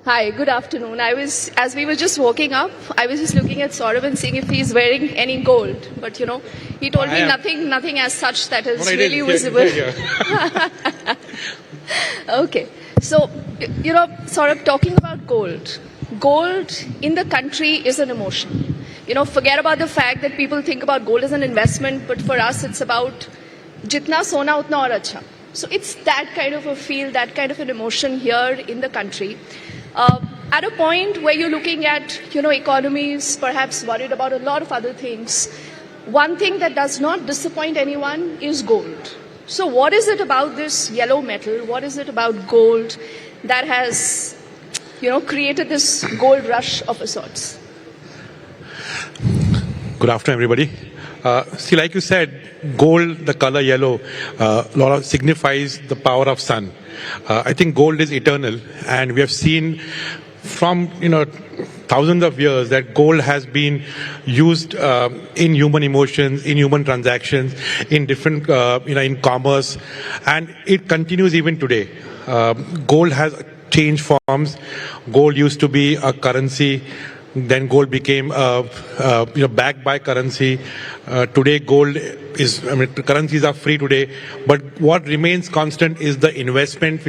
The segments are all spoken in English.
Hi, good afternoon. As we were just walking up, I was just looking at Saurabh and seeing if he's wearing any gold. But he told me nothing as such that is really visible. Okay. So, Saurabh, talking about gold. Gold in the country is an emotion. Forget about the fact that people think about gold as an investment, but for us it's about jitna sona utna aur acha. So it's that kind of a feel, that kind of an emotion here in the country. At a point where you're looking at, economies perhaps worried about a lot of other things, one thing that does not disappoint anyone is gold. So what is it about this yellow metal? What is it about gold that has, created this gold rush of a sorts? Good afternoon, everybody. See, like you said, gold, the color yellow, signifies the power of sun. I think gold is eternal, and we have seen from thousands of years that gold has been used in human emotions, in human transactions, in different in commerce, and it continues even today. Gold has changed forms. Gold used to be a currency. Then gold became backed by currency. Today gold is, currencies are free today, but what remains constant is the investment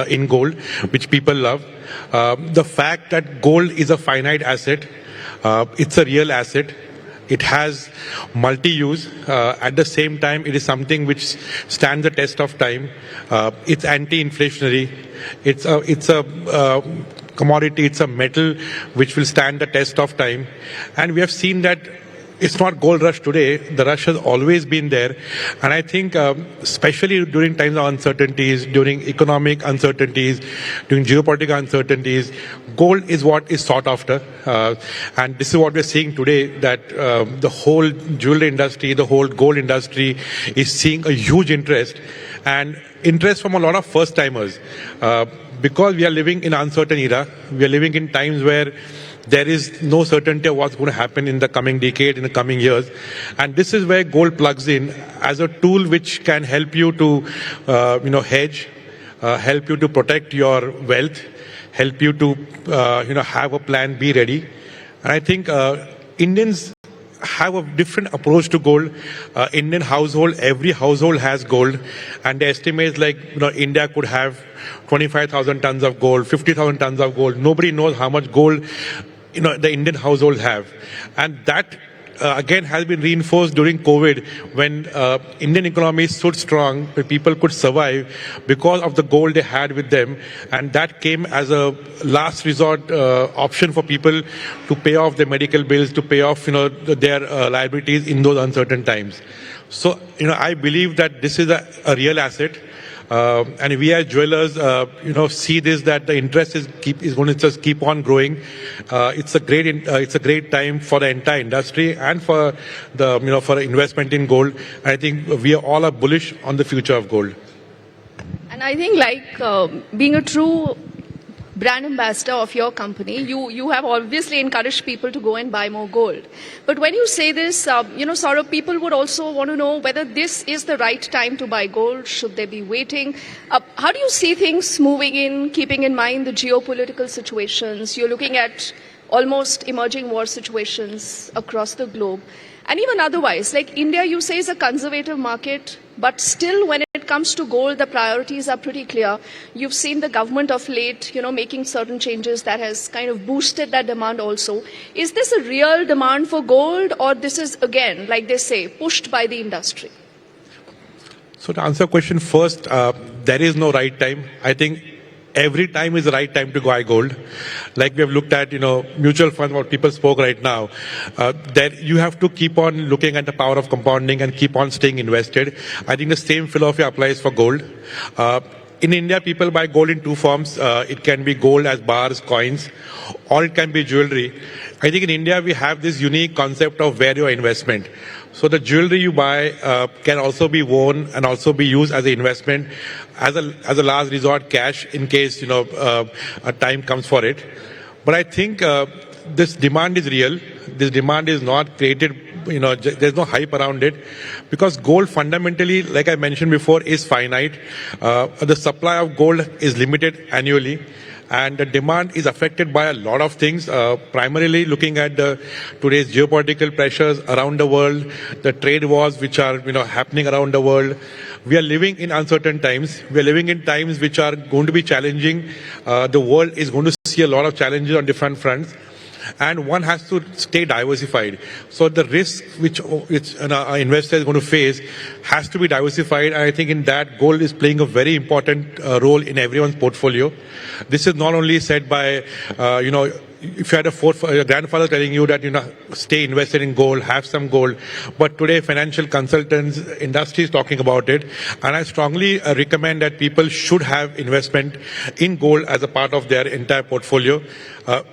in gold, which people love. The fact that gold is a finite asset, it's a real asset. It has multi-use. At the same time, it is something which stands the test of time. It's anti-inflationary. It's a commodity, it's a metal which will stand the test of time. And we have seen that it's not gold rush today. The rush has always been there. And I think especially during times of uncertainties, during economic uncertainties, during geopolitical uncertainties, gold is what is sought after. And this is what we're seeing today, that the whole jewelry industry, the whole gold industry is seeing a huge interest, and interest from a lot of first-timers. Because we are living in an uncertain era, we are living in times where there is no certainty of what's going to happen in the coming decade, in the coming years. And this is where gold plugs in as a tool which can help you to, hedge, help you to protect your wealth, help you to, have a plan B ready. And I think Indians have a different approach to gold. Indian household, every household has gold, and the estimates India could have 25,000 tons of gold, 50,000 tons of gold. Nobody knows how much gold the Indian households have, and that again has been reinforced during COVID, when Indian economy stood strong, where people could survive because of the gold they had with them, and that came as a last resort option for people to pay off their medical bills, to pay off their liabilities in those uncertain times. So I believe that this is a real asset. And we as jewelers, see this, that the interest is going to just keep on growing. It's a great time for the entire industry and for for investment in gold. I think we all are bullish on the future of gold. And I think being a true brand ambassador of your company, you have obviously encouraged people to go and buy more gold. But when you say this, Saurabh, people would also want to know whether this is the right time to buy gold. Should they be waiting? How do you see things moving in, keeping in mind the geopolitical situations? You're looking at almost emerging war situations across the globe. And even otherwise, like India, you say, is a conservative market, but still when it comes to gold, the priorities are pretty clear. You've seen the government of late, making certain changes that has kind of boosted that demand also. Is this a real demand for gold, or this is, again, like they say, pushed by the industry? So to answer your question first, there is no right time. I think every time is the right time to buy gold. Like we have looked at, mutual funds, what people spoke right now, that you have to keep on looking at the power of compounding and keep on staying invested. I think the same philosophy applies for gold. In India, people buy gold in two forms. It can be gold as bars, coins, or it can be jewelry. I think in India, we have this unique concept of value investment. So the jewelry you buy can also be worn and also be used as an investment, as a last resort cash in case a time comes for it. But I think this demand is real. This demand is not created. There's no hype around it, because gold fundamentally, like I mentioned before, is finite. The supply of gold is limited annually. and the demand is affected by a lot of things, primarily looking at today's geopolitical pressures around the world, the trade wars which are happening around the world. We are living in uncertain times. We are living in times which are going to be challenging. The world is going to see a lot of challenges on different fronts, and one has to stay diversified. So the risk which an investor is going to face has to be diversified. And I think in that, gold is playing a very important role in everyone's portfolio. This is not only said by, if you had a grandfather telling you that, stay invested in gold, have some gold. But today, financial consultants, industry is talking about it. And I strongly recommend that people should have investment in gold as a part of their entire portfolio.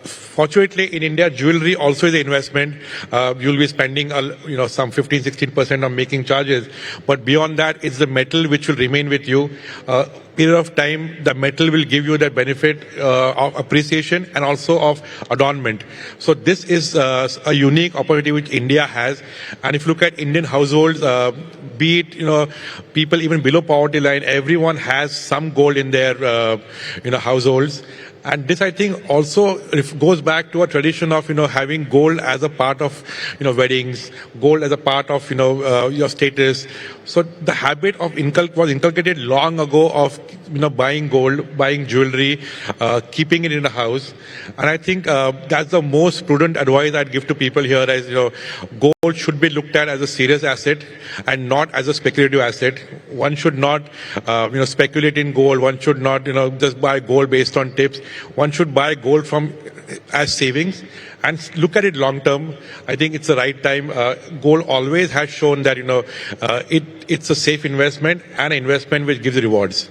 Fortunately, in India, jewelry also is an investment. You'll be spending, some 15-16% on making charges. But beyond that, it's the metal which will remain with you. Period of time, the metal will give you the benefit of appreciation and also of adornment. So this is a unique opportunity which India has. And if you look at Indian households, be it people even below poverty line, everyone has some gold in their households. And this, I think, also goes back to a tradition of, having gold as a part of, weddings, gold as a part of, your status. So the habit of was inculcated long ago of, buying gold, buying jewelry, keeping it in the house. And I think that's the most prudent advice I'd give to people here as, gold should be looked at as a serious asset and not as a speculative asset. One should not, speculate in gold. One should not, just buy gold based on tips. One should buy gold as savings and look at it long term. I think it's the right time. Gold always has shown that, it's a safe investment and an investment which gives rewards.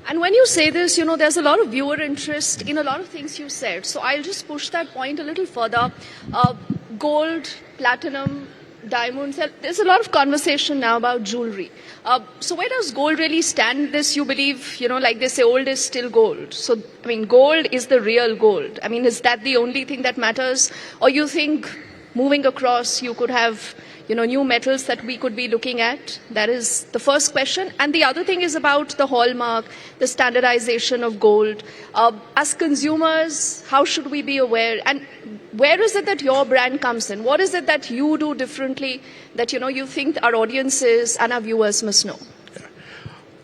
And when you say this, there's a lot of viewer interest in a lot of things you said. So I'll just push that point a little further. Gold, platinum, diamonds, there's a lot of conversation now about jewelry. So where does gold really stand in this? You believe, like they say, old is still gold. So, gold is the real gold. Is that the only thing that matters? Or you think moving across, you could have, new metals that we could be looking at? That is the first question. And the other thing is about the hallmark, the standardization of gold. As consumers, how should we be aware? And where is it that your brand comes in? What is it that you do differently that, you think our audiences and our viewers must know?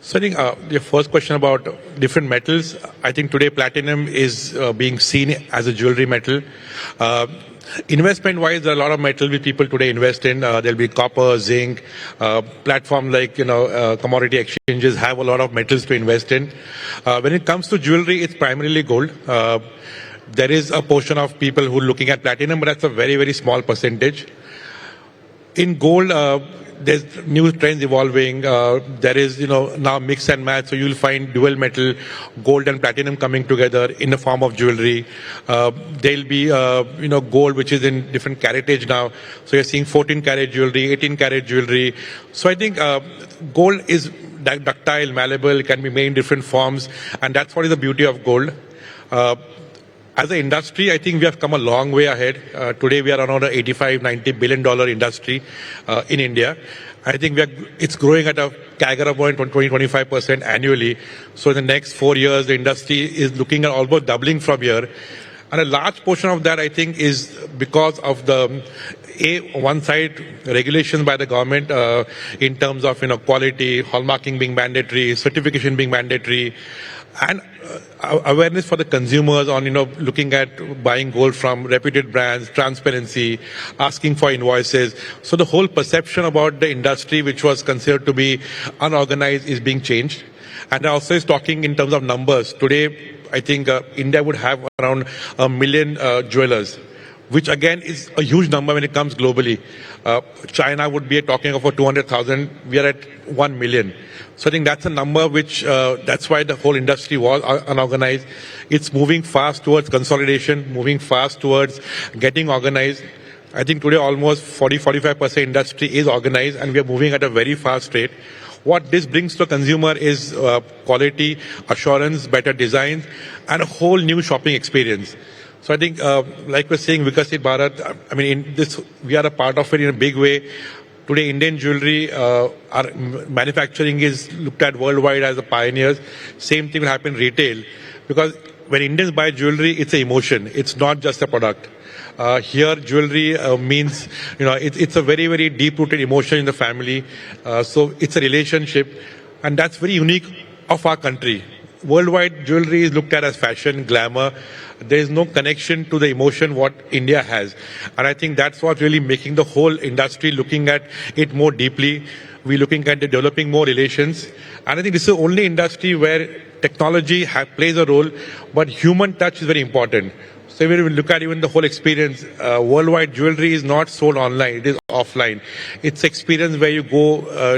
So I think your first question about different metals, I think today platinum is being seen as a jewelry metal. Investment-wise, there are a lot of metals which people today invest in. There'll be copper, zinc, platforms like, commodity exchanges have a lot of metals to invest in. When it comes to jewelry, it's primarily gold. There is a portion of people who are looking at platinum, but that's a very, very small percentage. In gold, there's new trends evolving. There is, now mix and match. So you'll find dual metal, gold and platinum coming together in the form of jewelry. There'll be, gold which is in different caratage now. So you're seeing 14 karat jewelry, 18 karat jewelry. So I think gold is ductile, malleable, can be made in different forms. And that's what is the beauty of gold. As an industry, I think we have come a long way ahead. Today, we are around an $85-90 billion industry in India. I think it's growing at a CAGR of 20-25% annually. So in the next 4 years, the industry is looking at almost doubling from here. And a large portion of that, I think, is because of the one side regulations by the government in terms of quality, hallmarking being mandatory, certification being mandatory, and awareness for the consumers on looking at buying gold from reputed brands, transparency, asking for invoices. So the whole perception about the industry, which was considered to be unorganized, is being changed. And also is talking in terms of numbers. Today, I think India would have around 1 million jewelers, which again is a huge number when it comes globally. China would be talking about 200,000. We are at 1 million. So I think that's a number which, that's why the whole industry was unorganized. It's moving fast towards consolidation, moving fast towards getting organized. I think today almost 40-45% industry is organized and we are moving at a very fast rate. What this brings to a consumer is quality, assurance, better designs, and a whole new shopping experience. So I think, like we're saying, Vikasit Bharat, in this, we are a part of it in a big way. Today, Indian jewelry, our manufacturing is looked at worldwide as a pioneers. Same thing will happen in retail. Because when Indians buy jewelry, it's an emotion. It's not just a product. Here, jewelry means, it's a very, very deep-rooted emotion in the family. So it's a relationship, and that's very unique of our country. Worldwide, jewelry is looked at as fashion, glamour. There is no connection to the emotion what India has. And I think that's what really making the whole industry looking at it more deeply. We're looking at developing more relations. And I think this is the only industry where technology plays a role, but human touch is very important. So when we look at even the whole experience, worldwide jewelry is not sold online, it is offline. It's experience where you go,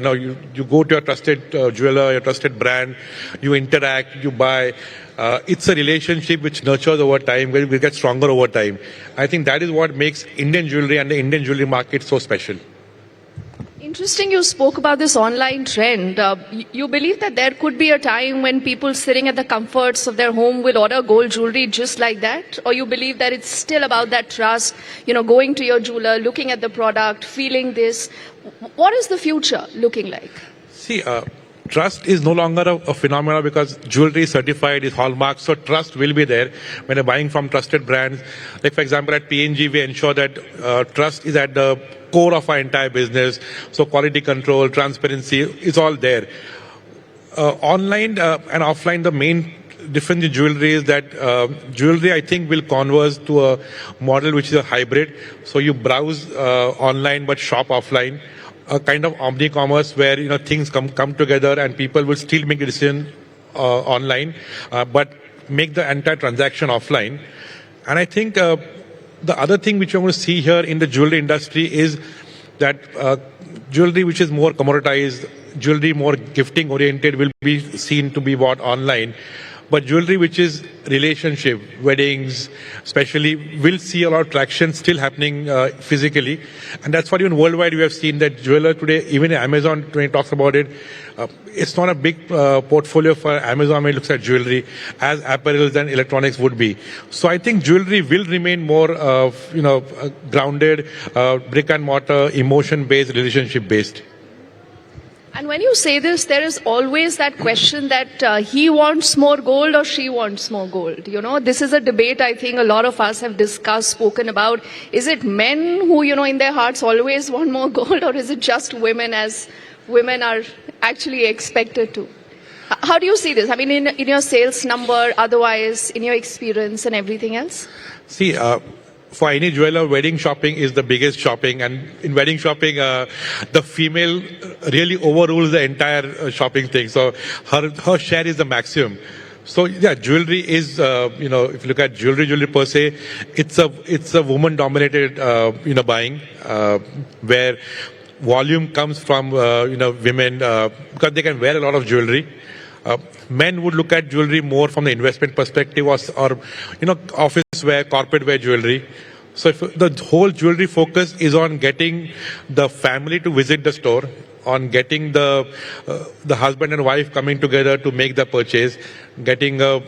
you go to your trusted jeweler, your trusted brand, you interact, you buy. It's a relationship which nurtures over time, where we get stronger over time. I think that is what makes Indian jewelry and the Indian jewelry market so special. Interesting you spoke about this online trend. You believe that there could be a time when people sitting at the comforts of their home will order gold jewelry just like that? Or you believe that it's still about that trust, going to your jeweler, looking at the product, feeling this? What is the future looking like? See, trust is no longer a phenomenon because jewelry is certified, is hallmark, so trust will be there when you're buying from trusted brands. Like, for example, at PNG, we ensure that trust is at the core of our entire business. So quality control, transparency, is all there. Online and offline, the main difference in jewelry is that jewelry, I think, will converge to a model which is a hybrid. So you browse online but shop offline. A kind of omni-commerce where things come together and people will still make a decision online, but make the entire transaction offline. And I think the other thing which you're going to see here in the jewelry industry is that jewelry which is more commoditized, jewelry more gifting oriented will be seen to be bought online. But jewelry which is relationship, weddings, especially, will see a lot of traction still happening physically. And that's what even worldwide we have seen that jeweler today, even Amazon, when it talks about it, it's not a big portfolio for Amazon when it looks at jewelry as apparels and electronics would be. So I think jewelry will remain more, grounded, brick and mortar, emotion-based, relationship-based. And when you say this, there is always that question that he wants more gold or she wants more gold. This is a debate I think a lot of us have discussed, spoken about. Is it men who, in their hearts always want more gold, or is it just women, as women are actually expected to? How do you see this? I mean, in your sales number, otherwise, in your experience and everything else? See, for any jeweler, wedding shopping is the biggest shopping, and in wedding shopping, the female really overrules the entire shopping thing. So her share is the maximum. So yeah, jewelry is, if you look at jewelry per se, it's a woman-dominated, buying, where volume comes from, women, because they can wear a lot of jewelry. Men would look at jewelry more from the investment perspective, or office wear, corporate wear jewelry. So if the whole jewelry focus is on getting the family to visit the store, on getting the husband and wife coming together to make the purchase, getting a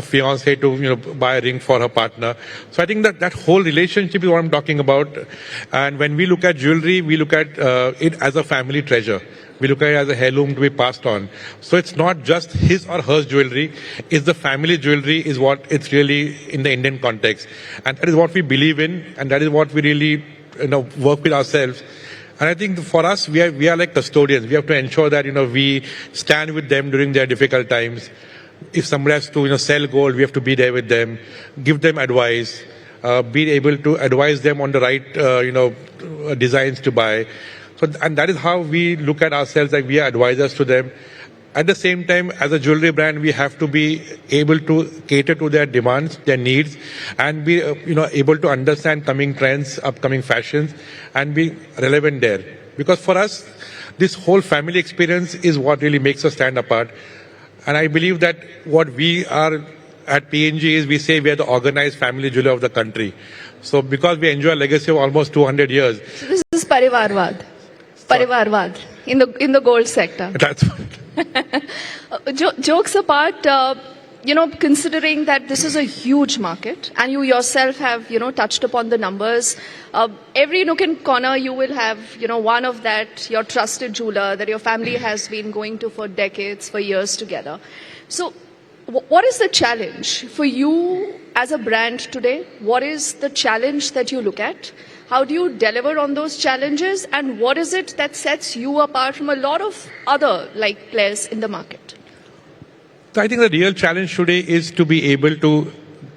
fiancé to buy a ring for her partner. So I think that whole relationship is what I'm talking about. And when we look at jewelry, we look at it as a family treasure. We look at it as a heirloom to be passed on. So it's not just his or her jewelry, it's the family jewelry is what it's really in the Indian context. And that is what we believe in, and that is what we really work with ourselves. And I think for us, we are like custodians. We have to ensure that we stand with them during their difficult times. If somebody has to sell gold, we have to be there with them, give them advice, be able to advise them on the right designs to buy. So, and that is how we look at ourselves, like we are advisors to them. At the same time, as a jewelry brand, we have to be able to cater to their demands, their needs, and be able to understand coming trends, upcoming fashions, and be relevant there. Because for us, this whole family experience is what really makes us stand apart. And I believe that what we are at PNG is, we say we are the organized family jeweler of the country. So because we enjoy a legacy of almost 200 years. So this is Parivarvad. Parivarvad in the gold sector. That's right. Jokes apart, considering that this is a huge market, and you yourself have, touched upon the numbers, every nook and corner you will have, one of that, your trusted jeweler that your family has been going to for decades, for years together. So What is the challenge for you as a brand today? What is the challenge that you look at? How do you deliver on those challenges? And what is it that sets you apart from a lot of other players in the market? So I think the real challenge today is to be able to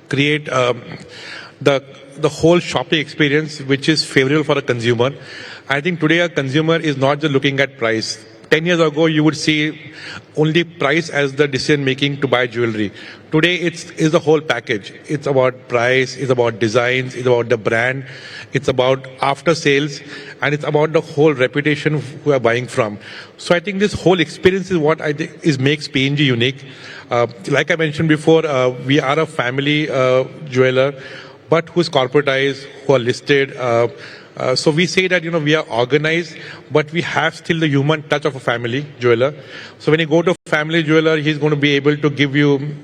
create the whole shopping experience which is favorable for a consumer. I think today a consumer is not just looking at price. 10 years ago, you would see only price as the decision making to buy jewelry. Today, it's the whole package. It's about price, it's about designs, it's about the brand, it's about after sales, and it's about the whole reputation who are buying from. So I think this whole experience is what I think makes PNG unique. Like I mentioned before, we are a family jeweler, but who's corporatized, who are listed. So we say that, we are organized, but we have still the human touch of a family jeweler. So when you go to a family jeweler, he's going to be able to give you,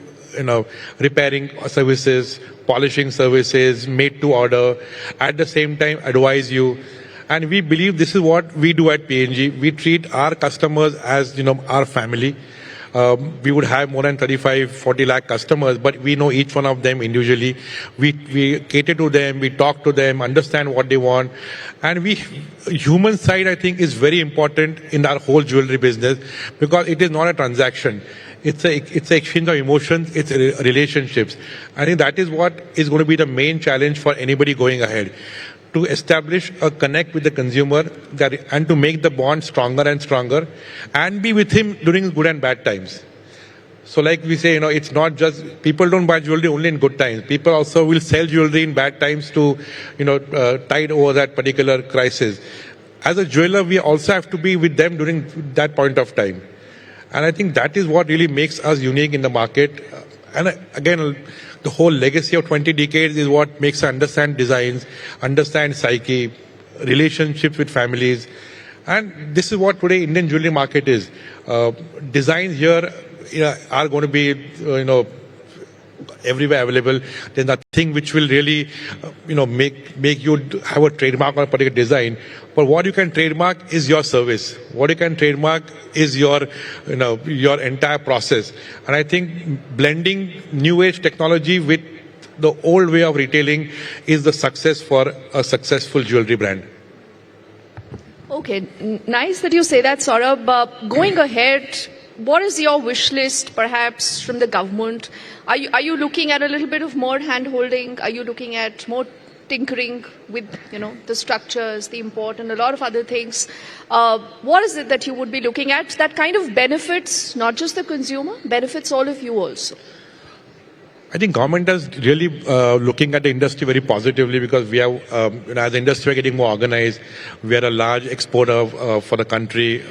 repairing services, polishing services, made to order, at the same time advise you. And we believe this is what we do at PNG. We treat our customers as, our family. We would have more than 35-40 lakh customers, but we know each one of them individually. We cater to them, we talk to them, understand what they want. And human side, I think, is very important in our whole jewelry business, because it is not a transaction. It's an exchange of emotions, it's relationships. I think that is what is going to be the main challenge for anybody going ahead, to establish a connect with the consumer and to make the bond stronger and stronger, and be with him during good and bad times. So like we say, it's not just, people don't buy jewelry only in good times. People also will sell jewelry in bad times to, tide over that particular crisis. As a jeweler, we also have to be with them during that point of time. And I think that is what really makes us unique in the market. And again, the whole legacy of 20 decades is what makes us understand designs, understand psyche, relationships with families. And this is what today Indian jewelry market is. Designs here are going to be, everywhere available. There's nothing which will really, make you have a trademark on a particular design. But what you can trademark is your service. What you can trademark is your entire process. And I think blending new age technology with the old way of retailing is the success for a successful jewelry brand. Okay, nice that you say that, Saurabh. Going ahead, what is your wish list, perhaps, from the government? Are you looking at a little bit of more hand-holding? Are you looking at more tinkering with, the structures, the import, and a lot of other things? What is it that you would be looking at that kind of benefits not just the consumer, benefits all of you also? I think government is really looking at the industry very positively, because we have, as an industry, we're getting more organized. We are a large exporter for the country.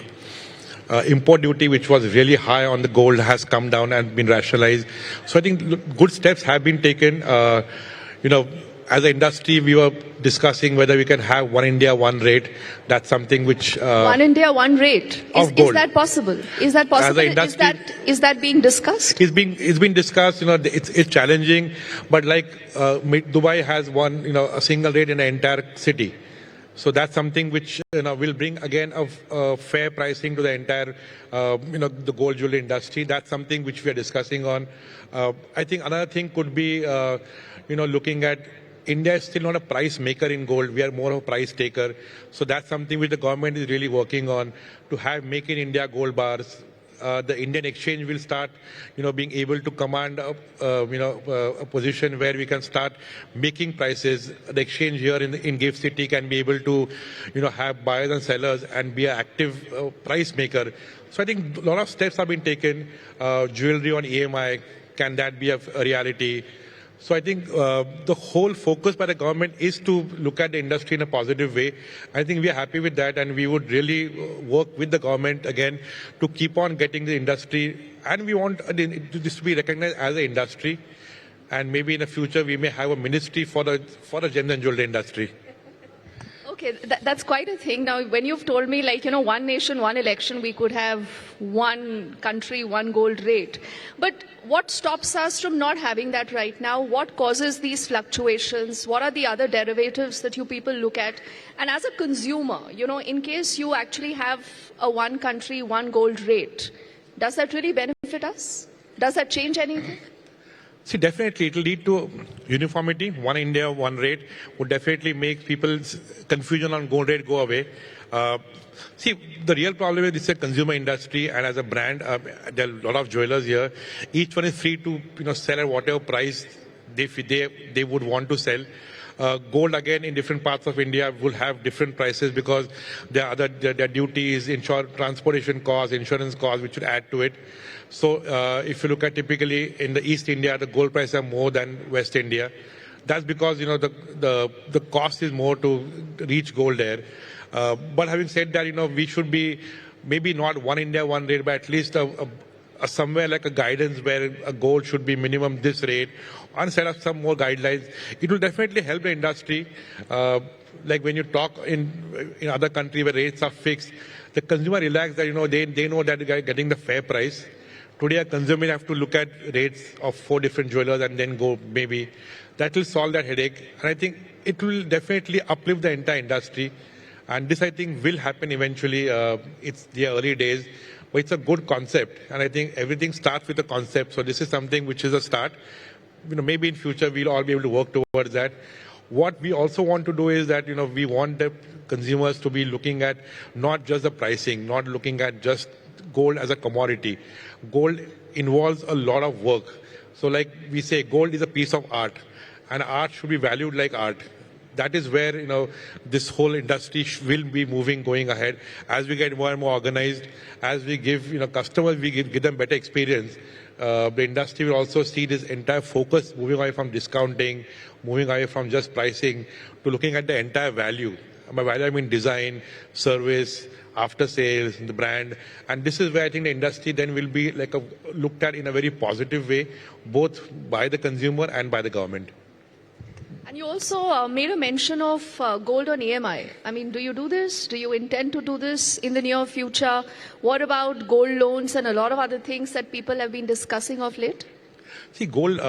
Import duty, which was really high on the gold, has come down and been rationalized. So I think good steps have been taken. As an industry, we were discussing whether we can have one India, one rate. That's something which... one India, one rate. Is that possible? Is that possible? As an industry, is that being discussed? It's been discussed. It's challenging. But like Dubai has one, a single rate in an entire city. So that's something which will bring again a fair pricing to the entire the gold jewelry industry. That's something which we are discussing on. I think another thing could be looking at, India is still not a price maker in gold. We are more of a price taker. So that's something which the government is really working on, to have make in India gold bars. The Indian exchange will start, being able to command a position where we can start making prices. The exchange here in Gift City can be able to, have buyers and sellers and be an active price maker. So I think a lot of steps have been taken. Jewelry on EMI, can that be a reality? So I think the whole focus by the government is to look at the industry in a positive way. I think we are happy with that, and we would really work with the government again to keep on getting the industry, and we want this to be recognized as an industry, and maybe in the future we may have a ministry for the gem and jewelry industry. Okay, that's quite a thing. Now, when you've told me, one nation, one election, we could have one country, one gold rate. But what stops us from not having that right now? What causes these fluctuations? What are the other derivatives that you people look at? And as a consumer, in case you actually have a one country, one gold rate, does that really benefit us? Does that change anything? See, definitely it will lead to uniformity. One India, one rate would definitely make people's confusion on gold rate go away. See, the real problem is this is a consumer industry, and as a brand, there are a lot of jewelers here. Each one is free to sell at whatever price they would want to sell. Gold again in different parts of India will have different prices because there are their duties, transportation costs, insurance costs, which should add to it. So if you look at typically in the East India, the gold prices are more than West India. That's because the cost is more to reach gold there. But having said that, we should be maybe not one India, one rate, but at least somewhere like a guidance where a gold should be minimum this rate, and set up some more guidelines. It will definitely help the industry. Like when you talk in other countries where rates are fixed, the consumer relax that they know that they're getting the fair price. Today, a consumer have to look at rates of 4 different jewelers and then go maybe. That will solve that headache, and I think it will definitely uplift the entire industry. And this, I think, will happen eventually. It's the early days, but it's a good concept. And I think everything starts with a concept. So this is something which is a start. Maybe in future, we'll all be able to work towards that. What we also want to do is that, we want the consumers to be looking at not just the pricing, not looking at just gold as a commodity. Gold involves a lot of work. So like we say, gold is a piece of art, and art should be valued like art. That is where, this whole industry will be moving, going ahead. As we get more and more organized, as we give, customers, we give them better experience, the industry will also see this entire focus moving away from discounting, moving away from just pricing, to looking at the entire value. By value, I mean design, service, after sales, the brand. And this is where I think the industry then will be looked at in a very positive way, both by the consumer and by the government. And you also made a mention of gold on EMI. I mean, do you do this? Do you intend to do this in the near future? What about gold loans and a lot of other things that people have been discussing of late? See, gold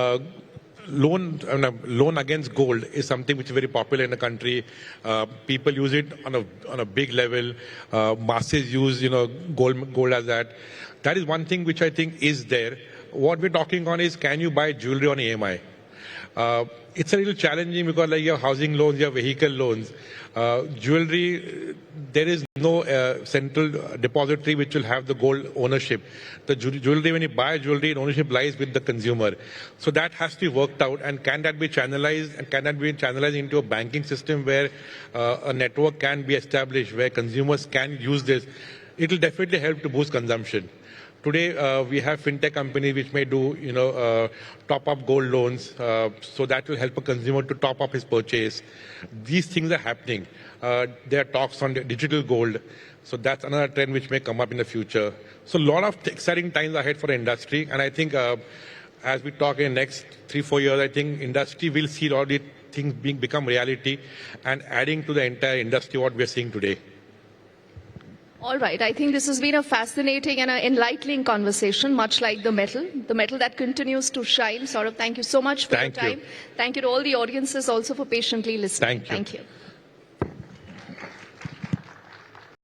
loan against gold is something which is very popular in the country. People use it on a big level. Masses use gold as that. That is one thing which I think is there. What we're talking on is, can you buy jewelry on EMI? It's a little challenging because you have housing loans, you have vehicle loans. Jewelry, there is no central depository which will have the gold ownership. The jewelry, when you buy jewelry, ownership lies with the consumer. So that has to be worked out. And can that be channelized? And can that be channelized into a banking system where a network can be established, where consumers can use this? It will definitely help to boost consumption. Today, we have fintech companies which may do, top-up gold loans, so that will help a consumer to top up his purchase. These things are happening. There are talks on digital gold, so that's another trend which may come up in the future. So a lot of exciting times ahead for the industry, and I think as we talk in the next 3-4 years, I think industry will see all these things become reality and adding to the entire industry what we are seeing today. All right. I think this has been a fascinating and an enlightening conversation, much like the metal that continues to shine. Saurabh, thank you so much for your time. Thank you to all the audiences also for patiently listening. Thank you. Thank you.